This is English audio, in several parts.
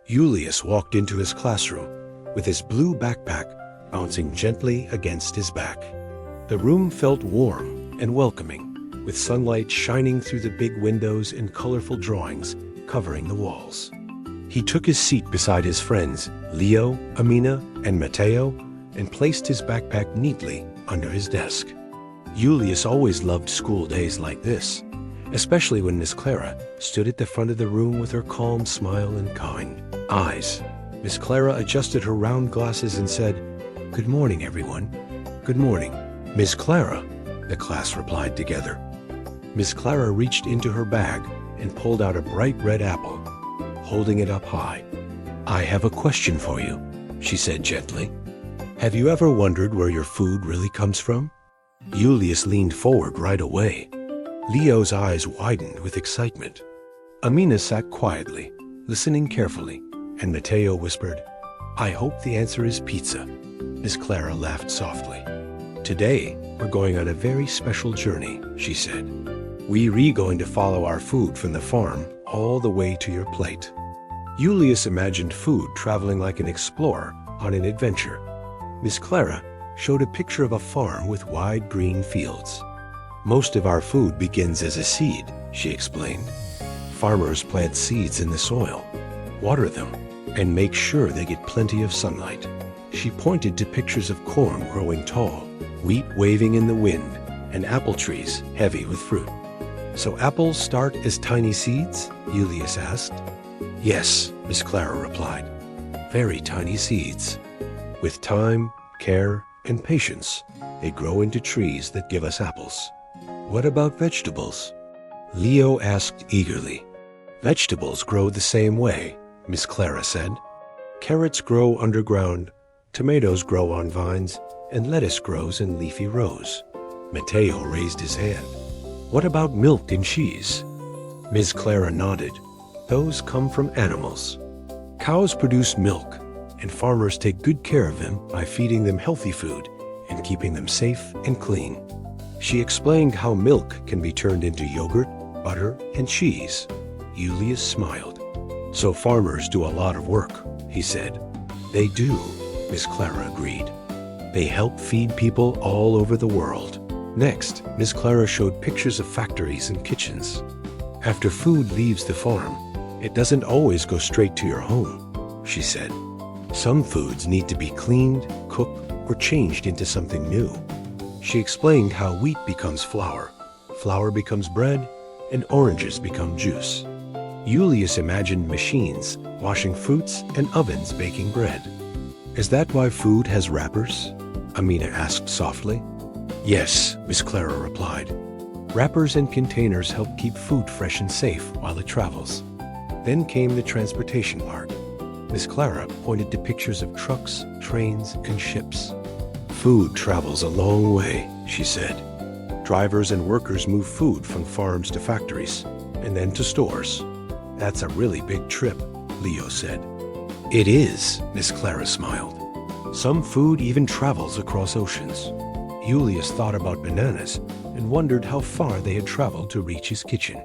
Julius walked into his classroom with his blue backpack bouncing gently against his back. The room felt warm and welcoming, with sunlight shining through the big windows and colorful drawings covering the walls. He took his seat beside his friends, Leo, Amina, and Matteo, and placed his backpack neatly under his desk. Julius always loved school days like this, especially when Miss Clara stood at the front of the room with her calm smile and kind eyes. Miss Clara adjusted her round glasses and said, "Good morning, everyone." "Good morning, Miss Clara," the class replied together. Miss Clara reached into her bag and pulled out a bright red apple, holding it up high. "I have a question for you," she said gently. "Have you ever wondered where your food really comes from?" Julius leaned forward right away. Leo's eyes widened with excitement. Amina sat quietly, listening carefully, and Matteo whispered, "I hope the answer is pizza." Miss Clara laughed softly. "Today, we're going on a very special journey," she said. We're going to follow our food from the farm all the way to your plate." Julius imagined food traveling like an explorer on an adventure. Miss Clara showed a picture of a farm with wide green fields. "Most of our food begins as a seed," she explained. "Farmers plant seeds in the soil, water them, and make sure they get plenty of sunlight." She pointed to pictures of corn growing tall, wheat waving in the wind, and apple trees heavy with fruit. "So apples start as tiny seeds?" Julius asked. "Yes," Miss Clara replied. "Very tiny seeds. With time, care, and patience, they grow into trees that give us apples." "What about vegetables?" Leo asked eagerly. "Vegetables grow the same way," Miss Clara said. "Carrots grow underground, tomatoes grow on vines, and lettuce grows in leafy rows." Matteo raised his hand. "What about milk and cheese?" Miss Clara nodded. "Those come from animals. Cows produce milk, and farmers take good care of them by feeding them healthy food and keeping them safe and clean." She explained how milk can be turned into yogurt, butter, and cheese. Julius smiled. "So farmers do a lot of work," he said. "They do," Miss Clara agreed. "They help feed people all over the world." Next, Miss Clara showed pictures of factories and kitchens. "After food leaves the farm, it doesn't always go straight to your home," she said. "Some foods need to be cleaned, cooked, or changed into something new." She explained how wheat becomes flour, flour becomes bread, and oranges become juice. Julius imagined machines washing fruits and ovens baking bread. "Is that why food has wrappers?" Amina asked softly. "Yes," Miss Clara replied. "Wrappers and containers help keep food fresh and safe while it travels." Then came the transportation part. Miss Clara pointed to pictures of trucks, trains, and ships. "Food travels a long way," she said. "Drivers and workers move food from farms to factories, and then to stores. That's a really big trip," Leo said. "It is," Miss Clara smiled. "Some food even travels across oceans." Julius thought about bananas and wondered how far they had traveled to reach his kitchen.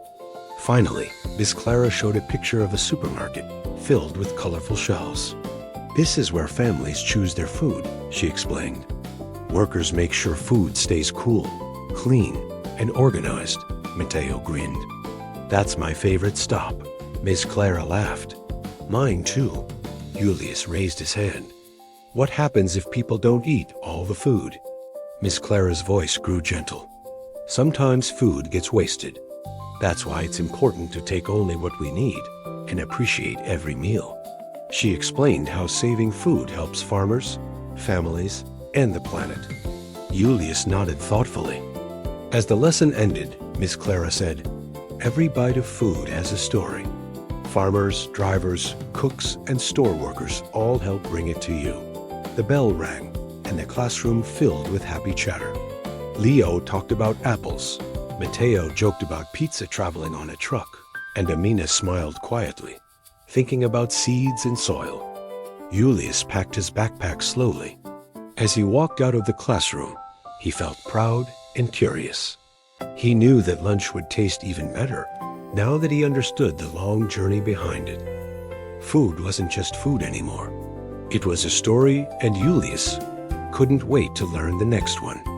Finally, Miss Clara showed a picture of a supermarket filled with colorful shelves. "This is where families choose their food," she explained. "Workers make sure food stays cool, clean, and organized," Matteo grinned. "That's my favorite stop." Miss Clara laughed. "Mine too." Julius raised his hand. "What happens if people don't eat all the food?" Miss Clara's voice grew gentle. "Sometimes food gets wasted. That's why it's important to take only what we need and appreciate every meal." She explained how saving food helps farmers, families, and the planet. Julius nodded thoughtfully. As the lesson ended, Miss Clara said, "Every bite of food has a story. Farmers, drivers, cooks, and store workers all help bring it to you." The bell rang, and the classroom filled with happy chatter. Leo talked about apples, Matteo joked about pizza traveling on a truck, and Amina smiled quietly, thinking about seeds and soil. Julius packed his backpack slowly. As he walked out of the classroom, he felt proud and curious. He knew that lunch would taste even better now that he understood the long journey behind it. Food wasn't just food anymore. It was a story, and Julius couldn't wait to learn the next one.